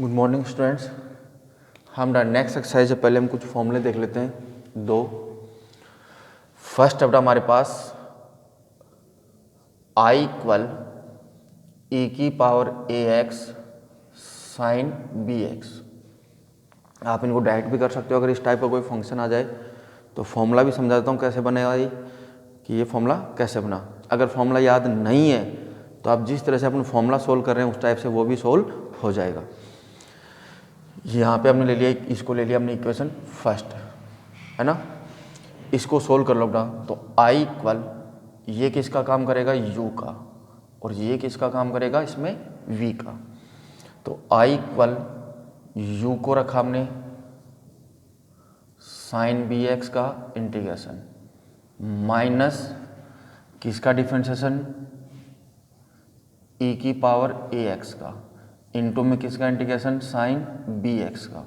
Good morning students. हमारा next exercise से पहले हम कुछ फॉर्मूले देख लेते हैं दो। फर्स्ट अपना हमारे पास I इक्वल e की पावर ax साइन bx। आप इनको डायरेक्ट भी कर सकते हो अगर इस टाइप का कोई फंक्शन आ जाए तो। फॉर्मूला भी समझा देता हूँ कैसे बनेगा ये, कि ये फॉर्मूला कैसे बना। अगर फॉर्मूला याद नहीं है तो आप जिस तरह से अपना फॉर्मूला सोल्व कर रहे हैं उस टाइप से वो भी सोल्व हो जाएगा। यहाँ पे हमने ले लिया, इसको ले लिया हमने इक्वेशन फर्स्ट, है ना। इसको सोल्व कर लो बेटा। तो I इक्वल ये किसका काम करेगा, U का, और ये किसका काम करेगा इसमें, V का। तो I इक्वल U को रखा हमने साइन bx का इंटीग्रेशन माइनस किसका डिफरेंशिएशन, e की पावर ax का, इनटू में किसका इंटीग्रेशन, साइन bx का,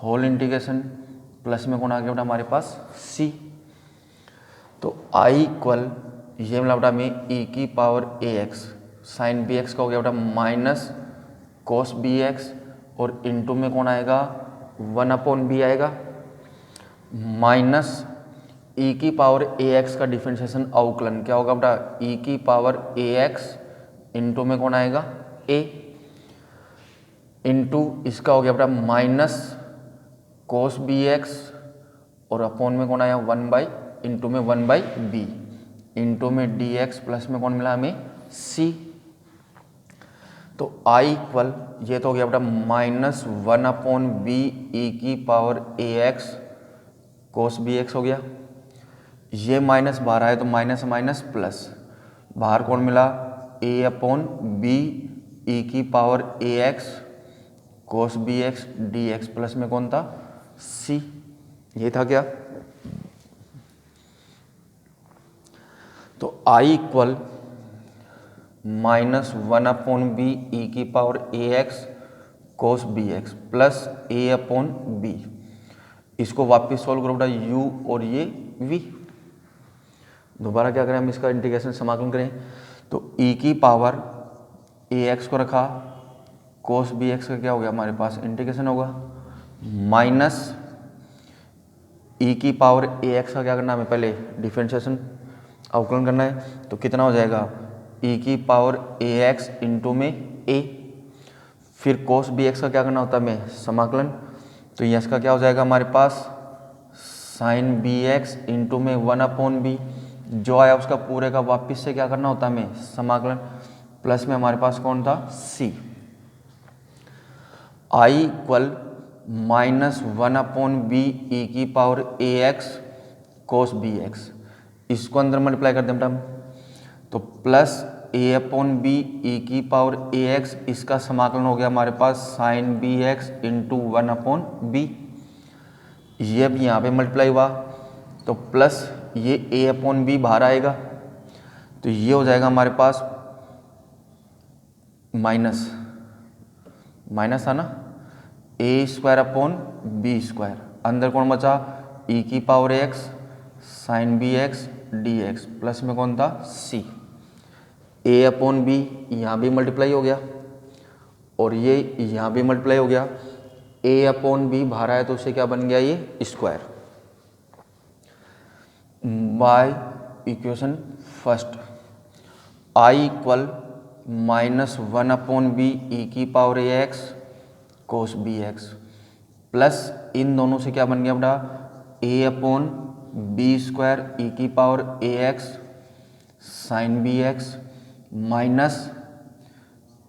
होल इंटीग्रेशन, प्लस में कौन आ गया बेटा हमारे पास c। तो I इक्वल ये मतलब बेटा में e की पावर ax साइन bx का हो गया बेटा माइनस कोस bx, और इनटू में कौन आएगा 1/b आएगा, माइनस e की पावर ax का डिफरेंशिएशन अवकलन क्या होगा बेटा, e की पावर ax इनटू में कौन आएगा a, इनटू इसका हो गया बेटा माइनस कोस bx, और अपॉन में कौन आया 1 इनटू में 1/b, इनटू में dx, प्लस में कौन मिला हमें c। तो I इक्वल ये तो हो गया बेटा माइनस 1/b e की पावर ax कोस bx हो गया। ये माइनस बाहर आया तो माइनस माइनस प्लस, बाहर कौन मिला a/b e की power ax cos bx dx, plus में कौन था c। ये था क्या। तो I equal minus 1/b e की power ax cos bx plus a/b। इसको वापस सॉल्व करो बेटा u और ये v। दोबारा क्या करें हम, इसका इंटीग्रेशन समाकलन करें। तो e की पावर ax को रखा, कोस bx का क्या हो गया हमारे पास इंटीग्रेशन होगा, माइनस e की पावर ax का क्या करना है हमें, पहले डिफरेंशिएशन अवकलन करना है। तो कितना हो जाएगा e की पावर ax इंटू में a, फिर कोस bx का क्या करना होता है हमें समाकलन। तो यस का क्या हो जाएगा हमारे पास साइन bx इंटू में 1/b, जो आया उसका पूरे का वापस से क्या करना होता है हमें समाकलन, प्लस में हमारे पास कौन था c। I equal minus 1/b e की पावर ax कोस bx, इसको अंदर मल्टीप्लाई कर दें बेटा हम। तो प्लस a/b e की पावर ax, इसका समाकलन हो गया हमारे पास साइन bx इंटू 1/b। ये अब यहाँ पे मल्टीप्लाई हुआ तो प्लस ये a/b बाहर आएगा, तो ये हो जाएगा हमारे पास माइनस, माइनस था ना, a²/b², अंदर कौन बचा e की power x sine bx dx, plus में कौन था c। a/b यहाँ भी मल्टीप्लाई हो गया और ये यहाँ भी मल्टीप्लाई हो गया, a/b बाहर आया तो उससे क्या बन गया ये square. By equation first I equal minus 1/b e की power ax cos bx, plus इन दोनों से क्या बन गया बेटा a/b² e की power ax sine bx minus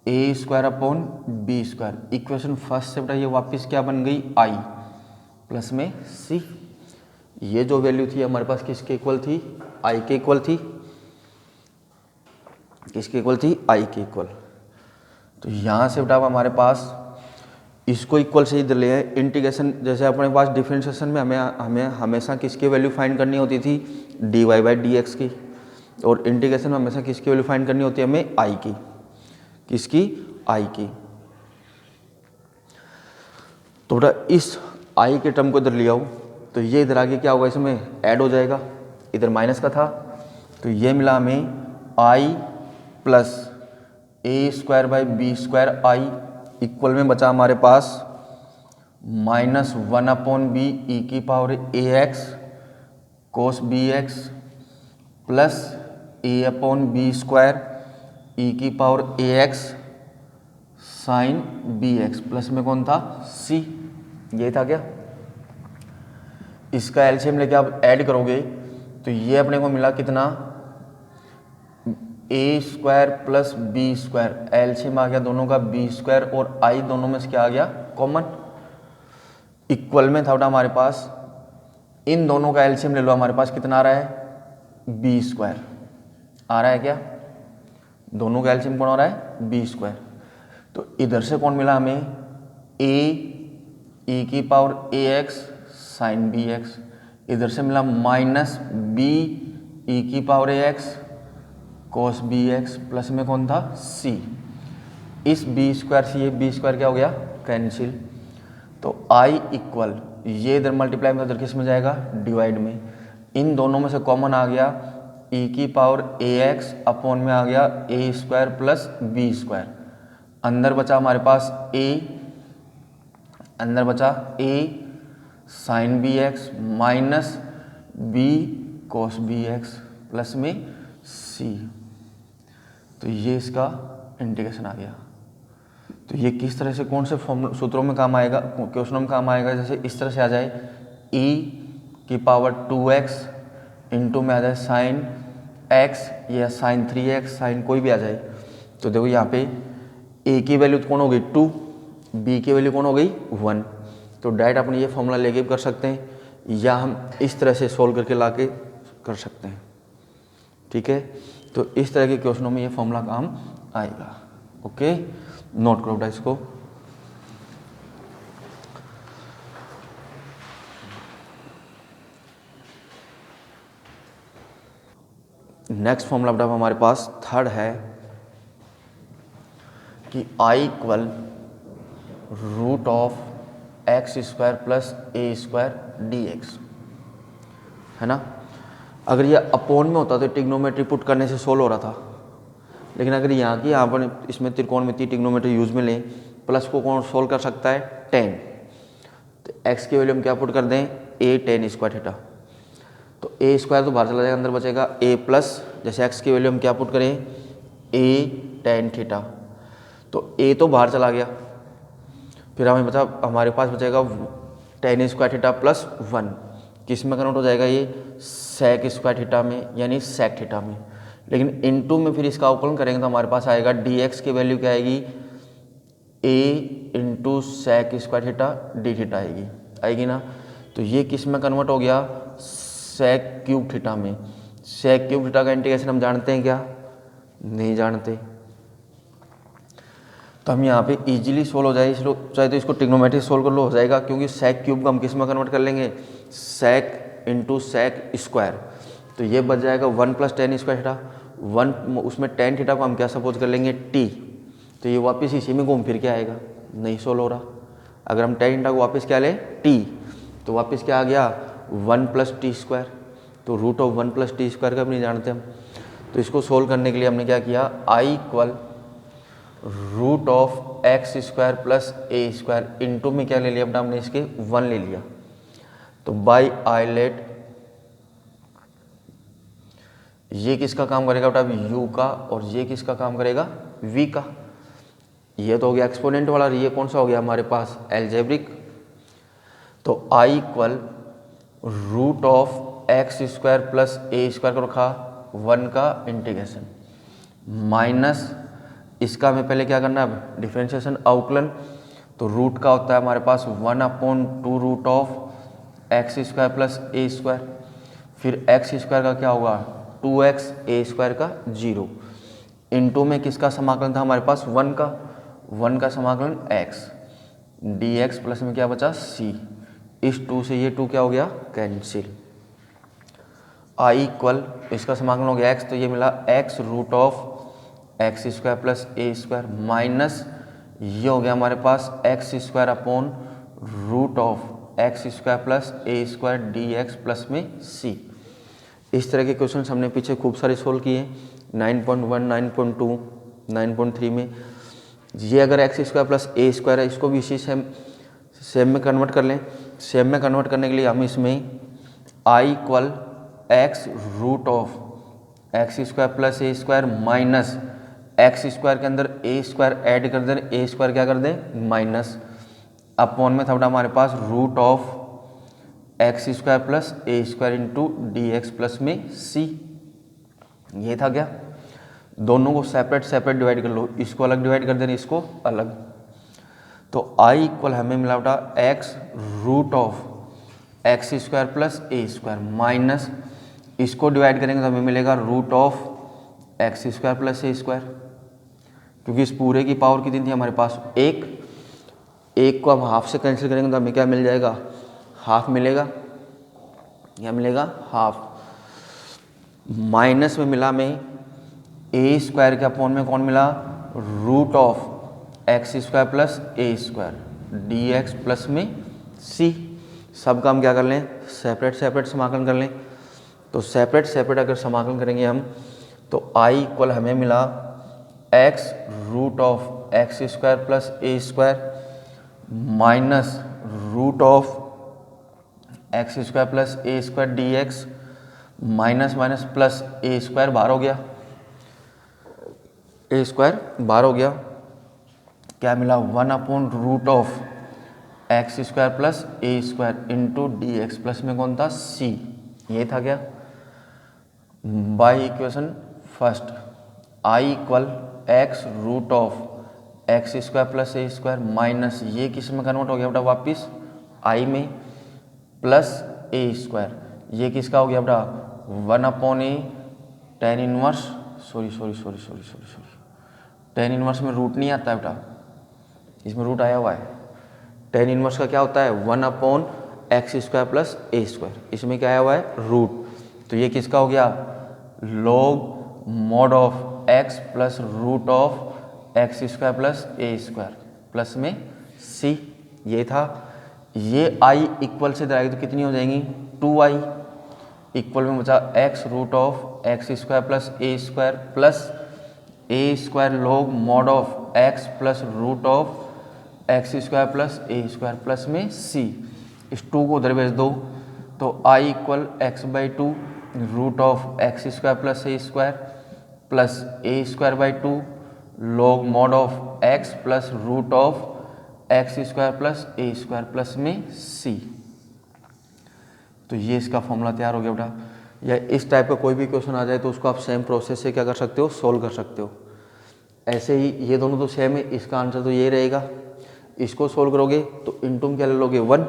a²/b²। Equation first से बेटा ये वापस क्या बन गई I, प्लस में c। ये जो वैल्यू थी हमारे पास किसके इक्वल थी, I के इक्वल थी, किसके इक्वल थी I के इक्वल। तो यहाँ से बेटा हमारे पास इसको इक्वल से इधर ले आए। इंटीग्रेशन जैसे अपने पास डिफरेंशिएशन में हमें हमेशा किसकी वैल्यू फाइंड करनी होती थी dy/dx की, और इंटीग्रेशन में हमेशा किसकी वैल्यू फाइंड करनी होती है हमें I की, किसकी I की। तो बेटा इस I के टर्म को इधर ले आओ, तो ये इधर आगे क्या होगा इसमें ऐड हो जाएगा, इधर माइनस का था तो ये मिला हमें I plus a² by b² I equal में बचा हमारे पास -1/b ई की power ax cos bx plus a/b² e की power ax sine bx plus में कौन था c, ये था क्या। इसका एलसीएम लेके आप ऐड करोगे तो ये अपने को मिला कितना, a² प्लस b², एलसीएम आ गया दोनों का b² और i दोनों में से क्या आ गया कॉमन। इक्वल में था हमारे पास, इन दोनों का एलसीएम ले लो, हमारे पास कितना आ रहा है b² आ रहा है क्या, दोनों का एलसीएम कौन हो रहा है b²। तो इधर से कौन मिला हमें a ई की पावर ax साइन bx, इधर से मिला -b ई की power ax cos bx plus में कौन था c। इस b² से ये b² क्या हो गया कैंसिल। तो i इक्वल, ये इधर मल्टीप्लाई में उधर किस में जाएगा डिवाइड में, इन दोनों में से कॉमन आ गया e की पावर ax अपॉन में आ गया a² प्लस b², अंदर बचा हमारे पास a, अंदर बचा a sine bx minus b cos bx plus में c। तो ये इसका इंटीग्रेशन आ गया। तो ये किस तरह से कौन से सूत्रों में काम आएगा, क्वेश्चनों में काम आएगा, जैसे इस तरह से आ जाए e की पावर 2x इंटू में आ जाए साइन x या साइन 3x, साइन कोई भी आ जाए। तो देखो यहाँ पे a की वैल्यू कौन हो गई 2, b की वैल्यू कौन हो गई 1। तो डायरेक्ट अपने ये फॉर्मूला लेके भी कर सकते हैं, या हम इस तरह से सोल्व करके लाके कर सकते हैं, ठीक है। तो इस तरह के क्वेश्चनों में ये फॉर्मूला काम आएगा। ओके, नोट करो बेटा इसको। नेक्स्ट फॉर्मूला बेटा हमारे पास थर्ड है कि I equal root of x² plus a² dx, है ना। अगर ये अपोन में होता तो ट्रिग्नोमेट्री पुट करने से सोल्व हो रहा था, लेकिन अगर यहाँ पर इसमें त्रिकोणमितीय ट्रिग्नोमेट्री यूज में लें, प्लस को कौन सोल्व कर सकता है 10, तो x की वैल्यू हम क्या पुट कर दें a tan स्क्वायर थीटा। तो a² तो बाहर चला जाएगा, अंदर बचेगा a प्लस, जैसे x की वैल्यू हम क्या पुट करें a tan थीटा, तो a तो बाहर चला गया, फिर हमें बचा, हमारे पास बचेगा tan स्क्वायर थीटा प्लस 1, किस में कन्वर्ट हो जाएगा ये sec स्क्वायर थीटा में, यानी sec थीटा में। लेकिन इनटू में फिर इसका अवकलन करेंगे तो हमारे पास आएगा dx की वैल्यू क्या आएगी a into sec square theta D theta आएगी ना। तो ये किस में कन्वर्ट हो गया sec क्यूब थीटा में। sec क्यूब थीटा का इंटीग्रेशन हम जानते हैं क्या, नहीं जानते। तो हम यहाँ पे इजीली सोल्व हो जाए, इसलिए चाहे तो इसको ट्रिग्नोमेट्री सोल्व कर लो हो जाएगा, क्योंकि sec क्यूब को हम किस में कन्वर्ट कर लेंगे sec इंटू sec स्क्वायर। तो ये बच जाएगा 1 प्लस tan स्क्वायर थीटा, 1 उसमें tan थीटा को हम क्या सपोज कर लेंगे t, तो ये वापस इसी में घूम फिर के आएगा, नहीं सोल्व हो रहा। अगर हम tan थीटा को वापस क्या लें t, तो वापस क्या आ गया 1 प्लस टी स्क्वायर, तो root of 1 plus t square का भी नहीं जानते हम। तो इसको सोल्व करने के लिए हमने क्या किया I equal root of x² plus a² into में क्या ले लिया बेटा हमने इसके 1 ले लिया। तो बाई आई लेट ये किसका काम करेगा बेटा u का, और ये किसका काम करेगा v का। ये तो हो गया एक्सपोनेंट वाला, ये कौन सा हो गया हमारे पास एल्जेब्रिक। तो I equal root of x² plus a² को रखा 1 का इंटीग्रेशन माइनस इसका हमें पहले क्या करना है डिफरेंशिएशन अवकलन। तो रूट का होता है हमारे पास 1/2 root of x² plus a², फिर x² का क्या होगा 2x, a² का 0, इनटू में किसका समाकलन था हमारे पास 1 का समाकलन x dx प्लस में क्या बचा c। इस 2 से ये 2 क्या हो गया कैंसिल। I इक्वल इसका समाकलन हो गया x, तो ये मिला x root of x² plus a² minus ये हो गया हमारे पास x² upon root of x² plus a² dx plus में c। इस तरह के क्वेश्चन हमने पीछे खूब सारे सोल्व किए 9.1, 9.2, 9.3 में। ये अगर x square plus a square है, इसको भी इसी सेम में कन्वर्ट कर लें। सेम में कन्वर्ट करने के लिए हम इसमें I equal x root of x square plus a square minus x square के अंदर ए स्क्वायर ऐड कर दें, ए स्क्वायर क्या कर दें माइनस, अपॉन में था बेटा हमारे पास root of x square plus a square into d x plus में सी। ये था क्या, दोनों को सेपरेट सेपरेट डिवाइड कर लो, इसको अलग डिवाइड कर देना, इसको अलग। तो आई इक्वल हमें मिला बेटा x root of x square plus a square minus इसको डिवाइड करेंगे तो हमें मिलेगा root of x square plus a square, क्योंकि इस पूरे की पावर कितनी थी हमारे पास एक को हम हाफ से कैंसिल करेंगे तो हमें क्या मिल जाएगा, हाफ मिलेगा, क्या मिलेगा हाफ। माइनस में मिला में ए स्क्वायर के अपॉन में कौन मिला, root of x square plus a square d x plus में सी। सब का हम क्या कर लें, सेपरेट सेपरेट समाकलन कर लें। तो सेपरेट सेपरेट अगर समाकलन करेंगे हम तो आई इक्वल हमें मिला x root of x square plus a square minus root of x square plus a square d x minus minus plus a square बाहर हो गया, ए स्क्वायर बाहर हो गया, क्या मिला 1 upon root of x square plus a square into d x plus में कौन था सी। ये था क्या, by equation first I equal x root of x square plus a square minus ये किस में कन्वर्ट हो गया बेटा वापिस आई में, प्लस ए स्क्वायर ये किसका हो गया बेटा 1 upon a tan inverse sorry tan inverse में रूट नहीं आता है बेटा, इसमें रूट आया हुआ है। टेन इनवर्स का क्या होता है 1 upon x square plus a square, इसमें क्या आया हुआ है रूट। तो ये किसका हो गया log mod of x plus root of x square plus a square plus में सी। ये था, ये आई इक्वल से जाएगी तो कितनी हो जाएंगी 2i, इक्वल में बचा x root of x square plus a square plus a square log mod of x plus root of x square plus a square plus में सी। इस 2 को उधर भेज दो तो i equal x by 2 root of x square plus a square plus a square by 2 log mod of x plus root of x square plus a square plus में c. तो ये इसका फॉर्मूला तैयार हो गया बेटा। या इस टाइप का कोई भी क्वेश्चन आ जाए तो उसको आप सेम प्रोसेस से क्या कर सकते हो, सोल्व कर सकते हो। ऐसे ही ये दोनों तो सेम है, इसका आंसर तो ये रहेगा। इसको सोल्व करोगे तो इंटू में क्या ले लोगे 1,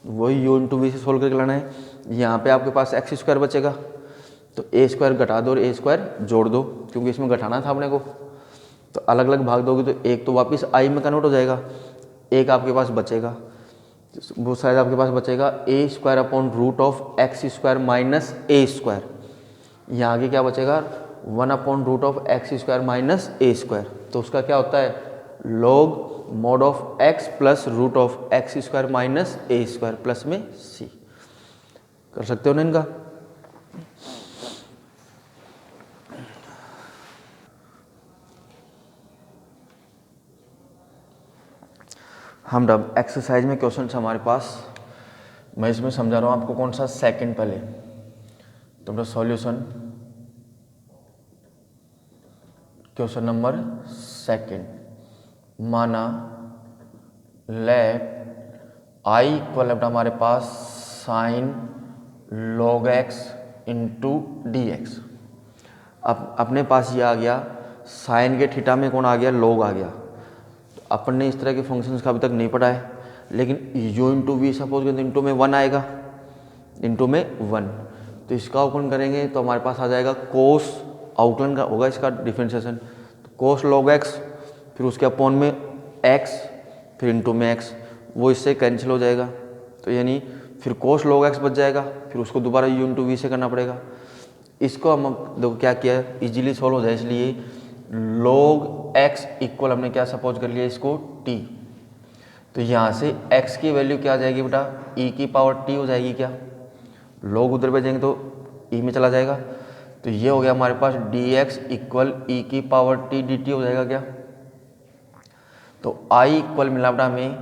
वही यू इंटू वी से सोल्व करके लाना है। यहाँ पे आपके पास एक्स स्क्वायर बचेगा तो ए स्क्वायर घटा दो और ए स्क्वायर जोड़ दो, क्योंकि इसमें घटाना था अपने को। तो अलग अलग भाग दोगे तो एक तो वापस आई में कन्वर्ट हो जाएगा, एक आपके पास बचेगा, वो शायद आपके पास बचेगा a square upon root of x square minus a square. यहाँ आगे क्या बचेगा 1 upon root of x square minus a square. तो उसका क्या होता है log mod of x plus root of x square minus a square plus में सी। कर सकते हो ना इनका। हम अब एक्सरसाइज में क्वेश्चन हमारे पास, मैं इसमें समझा रहा हूँ आपको कौन सा सेकंड पहले। तो बेटा सॉल्यूशन क्वेश्चन नंबर सेकंड, माना लेट आई इक्वल है हमारे पास sine log x into d x. अब अपने पास ये आ गया साइन के थीटा में कौन आ गया लॉग आ गया। अपन ने इस तरह के फंक्शंस का अभी तक नहीं पढ़ा है, लेकिन यू इंटू वी सपोज करें इंटू में 1 आएगा, इंटू में 1। तो इसका आउटलन करेंगे तो हमारे पास आ जाएगा कोस, आउटलन का होगा इसका डिफरेंशिएशन, तो कोस लॉग एक्स, फिर उसके अपॉन में एक्स, फिर इंटू में एक्स, वो इससे कैंसिल हो जाएगा। तो यानी फिर कोस लॉग एक्स बच जाएगा, फिर उसको दोबारा यू इंटू वी से करना पड़ेगा। इसको हम देखो क्या किया है, इजीली सॉल्व हो जाए इसलिए log x इक्वल हमने क्या सपोज कर लिया इसको t। तो यहाँ से x की वैल्यू क्या आ जाएगी बेटा e की पावर t हो जाएगी। क्या log उधर भेजेंगे तो e में चला जाएगा। तो ये हो गया हमारे पास dx इक्वल e की पावर t dt हो जाएगा। क्या तो आई इक्वल मिला बेटा हमें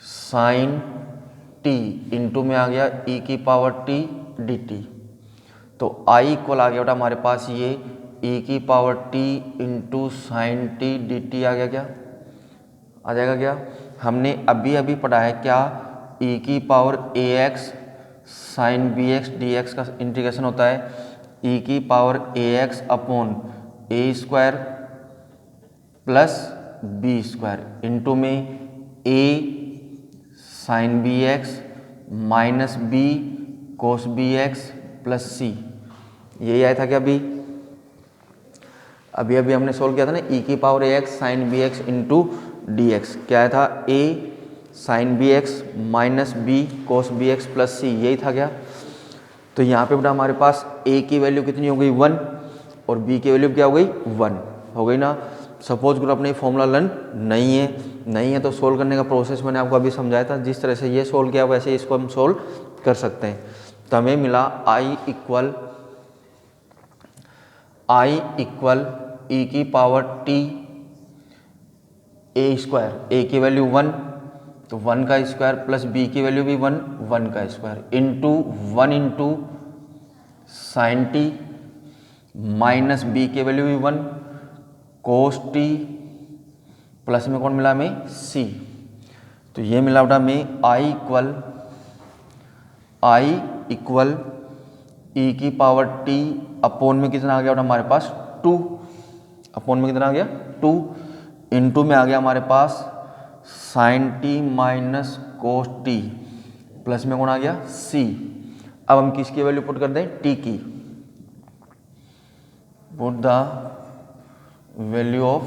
साइन टी इंटू में आ गया ई की पावर टी डी टी। तो आई इक्वल आ गया बेटा हमारे पास ये ई की power t into sine t d t आ गया। क्या आ जाएगा? क्या हमने अभी अभी पढ़ा है क्या, ई की power a x sine b x d x का इंटीग्रेशन होता है ई की power a x upon a square plus b square into में a sine b x minus b cos b x plus c. यही आया था क्या? अभी अभी हमने सोल्व किया था ना, ई की power a x sine b x into d x. क्या आया था? A sine b x minus b cos b x plus c. यही था क्या? तो यहाँ पे बेटा हमारे पास ए की वैल्यू कितनी हो गई 1 और बी की वैल्यू क्या हो गई 1 हो गई ना। सपोज करो अपने फॉर्मूला लर्न नहीं है तो सोल्व करने का प्रोसेस मैंने आपको अभी समझाया था। जिस तरह से ये सोल्व किया वैसे इसको हम सोल्व कर सकते हैं। तो हमें मिला आई इक्वल ई की power t a square, a की वैल्यू 1 तो 1 का स्क्वायर प्लस बी की वैल्यू भी 1 का square into 1 into sine t minus b की वैल्यू भी 1 कोस टी प्लस में कौन मिला हमें? सी। तो ये मिला बेटा हमें आई इक्वल ई की पावर टी अपोन में कितना आ गया बेटा हमारे पास 2, अपोन में कितना आ गया 2 इंटू में आ गया हमारे पास sine t minus cos t plus में कौन आ गया? सी। अब हम किसकी वैल्यू पुट कर दें? टी की। Put the value of